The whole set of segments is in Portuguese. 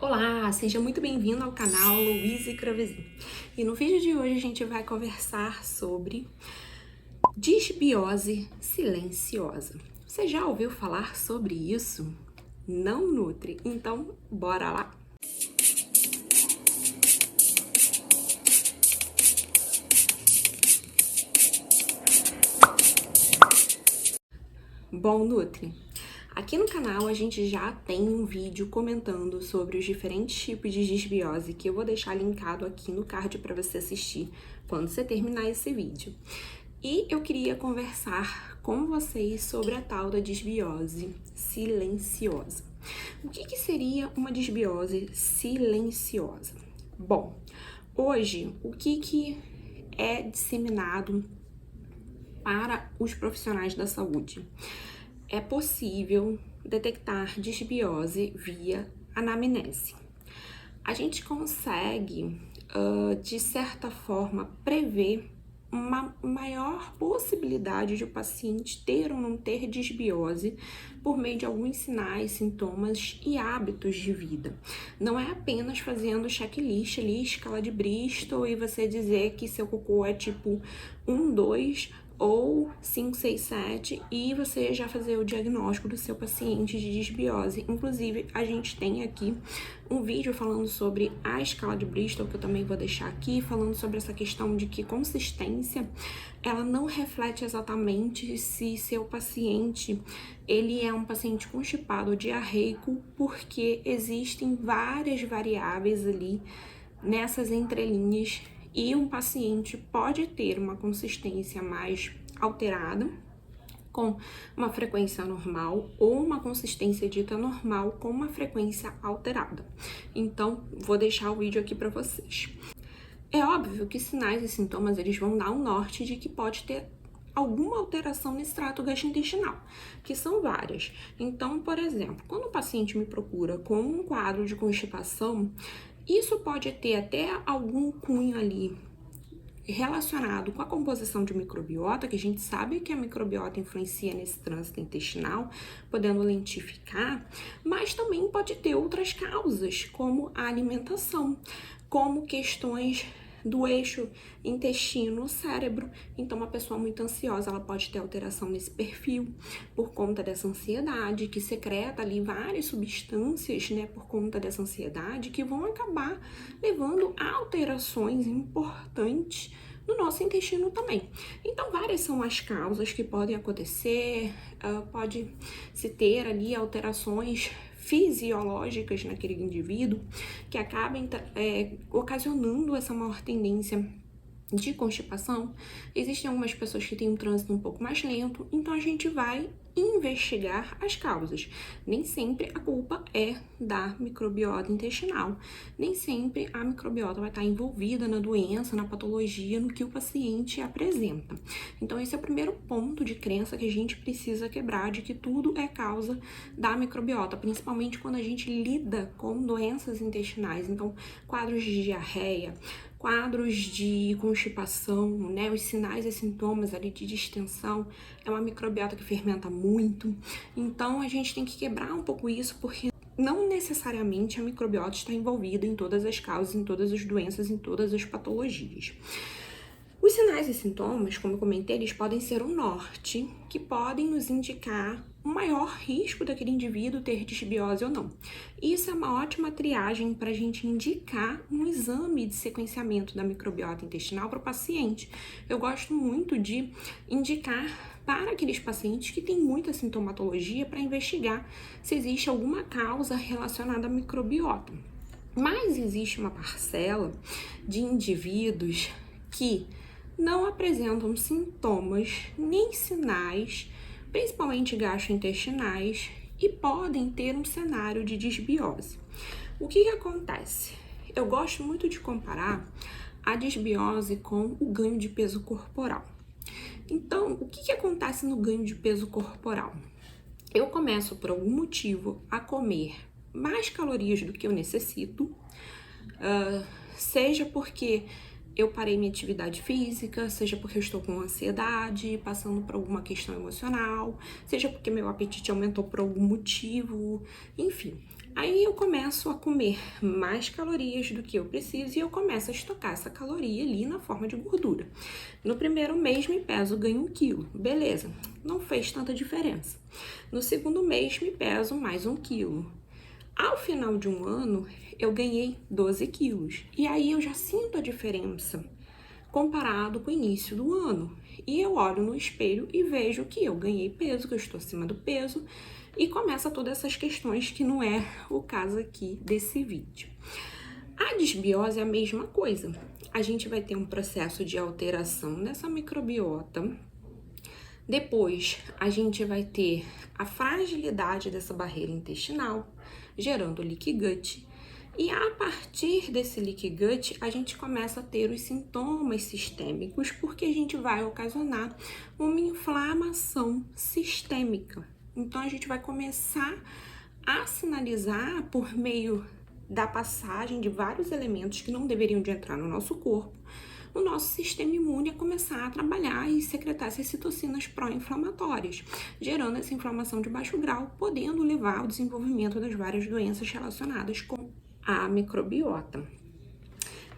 Olá, seja muito bem-vindo ao canal Louise Cravesin. E no vídeo de hoje a gente vai conversar sobre disbiose silenciosa. Você já ouviu falar sobre isso? Não nutre? Então, bora lá! Bom, Nutri, aqui no canal a gente já tem um vídeo comentando sobre os diferentes tipos de disbiose que eu vou deixar linkado aqui no card para você assistir quando você terminar esse vídeo. E eu queria conversar com vocês sobre a tal da disbiose silenciosa. O que seria uma disbiose silenciosa? Bom, hoje o que é disseminado para os profissionais da saúde? É possível detectar disbiose via anamnese. A gente consegue, de certa forma, prever uma maior possibilidade de o paciente ter ou não ter disbiose por meio de alguns sinais, sintomas e hábitos de vida. Não é apenas fazendo checklist ali, escala de Bristol, e você dizer que seu cocô é tipo 1, 2 ou 5, 6, 7 e você já fazer o diagnóstico do seu paciente de disbiose. Inclusive, a gente tem aqui um vídeo falando sobre a escala de Bristol, que eu também vou deixar aqui, falando sobre essa questão de que consistência, ela não reflete exatamente se seu paciente, ele é um paciente constipado ou diarreico, porque existem várias variáveis ali nessas entrelinhas. E um paciente pode ter uma consistência mais alterada, com uma frequência normal, ou uma consistência dita normal com uma frequência alterada. Então, vou deixar o vídeo aqui para vocês. É óbvio que sinais e sintomas eles vão dar um norte de que pode ter alguma alteração nesse trato gastrointestinal, que são várias. Então, por exemplo, quando o paciente me procura com um quadro de constipação, isso pode ter até algum cunho ali relacionado com a composição de microbiota, que a gente sabe que a microbiota influencia nesse trânsito intestinal, podendo lentificar, mas também pode ter outras causas, como a alimentação, como questões do eixo intestino-cérebro. Então, uma pessoa muito ansiosa, ela pode ter alteração nesse perfil por conta dessa ansiedade, que secreta ali várias substâncias, né, por conta dessa ansiedade, que vão acabar levando a alterações importantes no nosso intestino também. Então, várias são as causas que podem acontecer, pode se ter ali alterações fisiológicas naquele indivíduo que acabem ocasionando essa maior tendência de constipação. Existem algumas pessoas que têm um trânsito um pouco mais lento, então a gente vai investigar as causas. Nem sempre a culpa é da microbiota intestinal, nem sempre a microbiota vai estar envolvida na doença, na patologia, no que o paciente apresenta. Então esse é o primeiro ponto de crença que a gente precisa quebrar, de que tudo é causa da microbiota, principalmente quando a gente lida com doenças intestinais. Então, quadros de diarreia, quadros de constipação, né, os sinais e sintomas ali de distensão, é uma microbiota que fermenta muito. Então, a gente tem que quebrar um pouco isso, porque não necessariamente a microbiota está envolvida em todas as causas, em todas as doenças, em todas as patologias. Os sinais e sintomas, como eu comentei, eles podem ser um norte, que podem nos indicar um maior risco daquele indivíduo ter disbiose ou não. Isso é uma ótima triagem para a gente indicar um exame de sequenciamento da microbiota intestinal para o paciente. Eu gosto muito de indicar para aqueles pacientes que têm muita sintomatologia para investigar se existe alguma causa relacionada à microbiota. Mas existe uma parcela de indivíduos que não apresentam sintomas nem sinais, principalmente gastrointestinais, e podem ter um cenário de disbiose. O que acontece? Eu gosto muito de comparar a disbiose com o ganho de peso corporal. Então, o que acontece no ganho de peso corporal? Eu começo, por algum motivo, a comer mais calorias do que eu necessito, seja porque eu parei minha atividade física, seja porque eu estou com ansiedade, passando por alguma questão emocional, seja porque meu apetite aumentou por algum motivo, enfim. Aí eu começo a comer mais calorias do que eu preciso e eu começo a estocar essa caloria ali na forma de gordura. No primeiro mês me peso, ganho 1 quilo, beleza, não fez tanta diferença. No segundo mês me peso mais 1 quilo. Ao final de um ano, eu ganhei 12 quilos. E aí eu já sinto a diferença comparado com o início do ano. E eu olho no espelho e vejo que eu ganhei peso, que eu estou acima do peso. E começa todas essas questões que não é o caso aqui desse vídeo. A desbiose é a mesma coisa. A gente vai ter um processo de alteração dessa microbiota. Depois, a gente vai ter a fragilidade dessa barreira intestinal, gerando leaky gut. E a partir desse leaky gut, a gente começa a ter os sintomas sistêmicos, porque a gente vai ocasionar uma inflamação sistêmica. Então, a gente vai começar a sinalizar por meio da passagem de vários elementos que não deveriam de entrar no nosso corpo, o nosso sistema imune a começar a trabalhar e secretar essas citocinas pró-inflamatórias, gerando essa inflamação de baixo grau, podendo levar ao desenvolvimento das várias doenças relacionadas com a microbiota.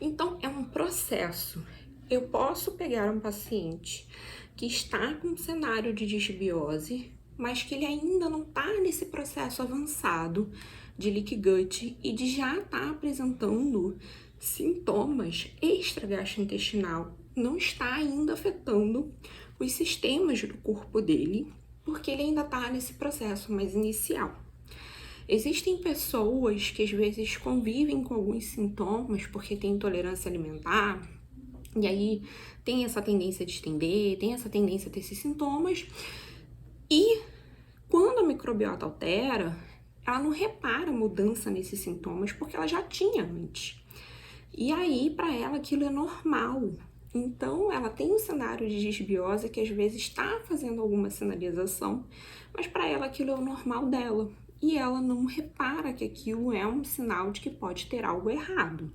Então, é um processo. Eu posso pegar um paciente que está com um cenário de disbiose, mas que ele ainda não está nesse processo avançado de leaky gut e de já estar apresentando sintomas extragastrointestinal, não está ainda afetando os sistemas do corpo dele, porque ele ainda está nesse processo mais inicial. Existem pessoas que às vezes convivem com alguns sintomas porque tem intolerância alimentar, e aí tem essa tendência de estender, tem essa tendência a ter esses sintomas, e quando a microbiota altera, ela não repara mudança nesses sintomas porque ela já tinha antes. E aí, para ela, aquilo é normal. Então, ela tem um cenário de disbiose que às vezes está fazendo alguma sinalização, mas para ela aquilo é o normal dela. E ela não repara que aquilo é um sinal de que pode ter algo errado.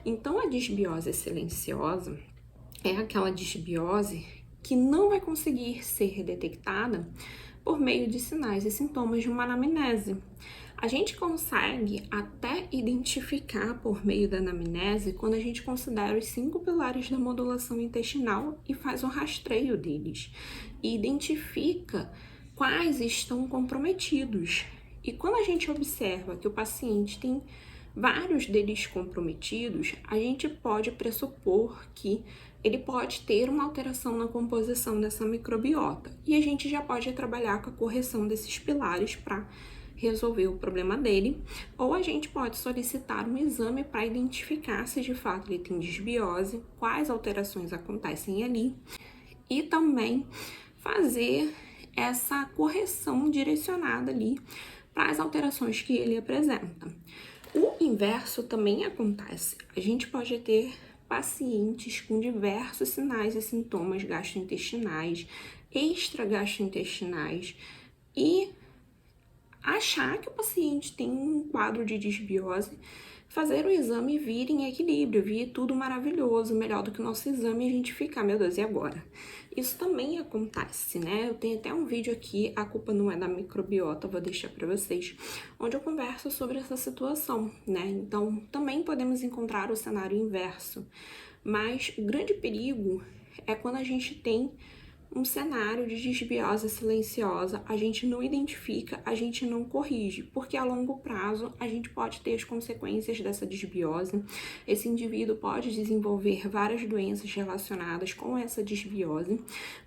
Então, a disbiose silenciosa é aquela disbiose que não vai conseguir ser detectada por meio de sinais e sintomas de uma anamnese. A gente consegue até identificar por meio da anamnese quando a gente considera os 5 pilares da modulação intestinal e faz um rastreio deles e identifica quais estão comprometidos. E quando a gente observa que o paciente tem vários deles comprometidos, a gente pode pressupor que ele pode ter uma alteração na composição dessa microbiota. E a gente já pode trabalhar com a correção desses pilares para resolver o problema dele, ou a gente pode solicitar um exame para identificar se de fato ele tem disbiose, quais alterações acontecem ali, e também fazer essa correção direcionada ali para as alterações que ele apresenta. O inverso também acontece. A gente pode ter pacientes com diversos sinais e sintomas gastrointestinais, extragastrointestinais, e achar que o paciente tem um quadro de disbiose, fazer o exame e vir em equilíbrio, vir tudo maravilhoso, melhor do que o nosso exame, e a gente ficar, meu Deus, e agora? Isso também acontece, né? Eu tenho até um vídeo aqui, A Culpa Não É da Microbiota, vou deixar para vocês, onde eu converso sobre essa situação, né? Então, também podemos encontrar o cenário inverso, mas o grande perigo é quando a gente tem um cenário de disbiose silenciosa, a gente não identifica, a gente não corrige, porque a longo prazo a gente pode ter as consequências dessa disbiose. Esse indivíduo pode desenvolver várias doenças relacionadas com essa disbiose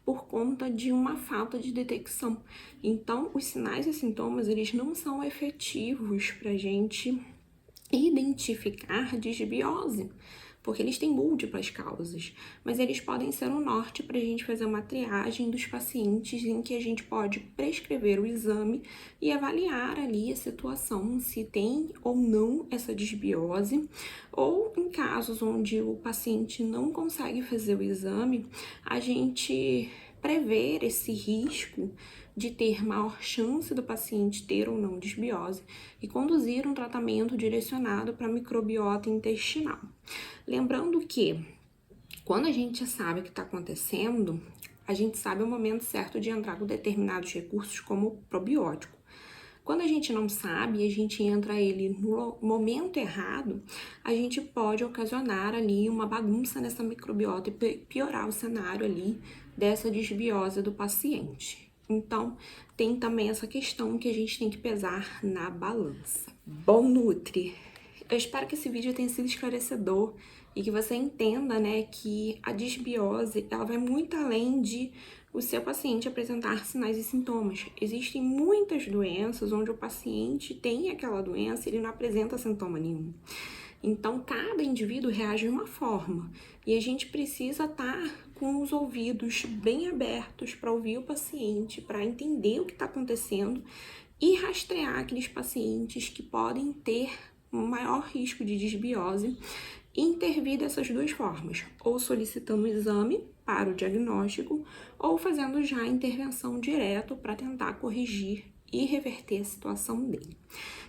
por conta de uma falta de detecção. Então, os sinais e sintomas, eles não são efetivos para a gente identificar disbiose, porque eles têm múltiplas causas, mas eles podem ser um norte para a gente fazer uma triagem dos pacientes em que a gente pode prescrever o exame e avaliar ali a situação, se tem ou não essa disbiose, ou em casos onde o paciente não consegue fazer o exame, a gente prever esse risco de ter maior chance do paciente ter ou não disbiose e conduzir um tratamento direcionado para a microbiota intestinal. Lembrando que, quando a gente sabe o que está acontecendo, a gente sabe o momento certo de entrar com determinados recursos como o probiótico. Quando a gente não sabe e a gente entra ele no momento errado, a gente pode ocasionar ali uma bagunça nessa microbiota e piorar o cenário ali dessa disbiose do paciente. Então, tem também essa questão que a gente tem que pesar na balança. Bom, Nutri, eu espero que esse vídeo tenha sido esclarecedor e que você entenda, né, que a disbiose, ela vai muito além de o seu paciente apresentar sinais e sintomas. Existem muitas doenças onde o paciente tem aquela doença e ele não apresenta sintoma nenhum. Então, cada indivíduo reage de uma forma e a gente precisa estar com os ouvidos bem abertos para ouvir o paciente, para entender o que está acontecendo e rastrear aqueles pacientes que podem ter um maior risco de disbiose e intervir dessas duas formas, ou solicitando um exame para o diagnóstico ou fazendo já a intervenção direto para tentar corrigir e reverter a situação dele.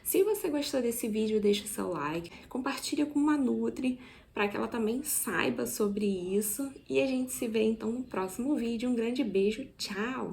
Se você gostou desse vídeo, deixa seu like, compartilha com uma Nutri para que ela também saiba sobre isso e a gente se vê então no próximo vídeo. Um grande beijo, tchau!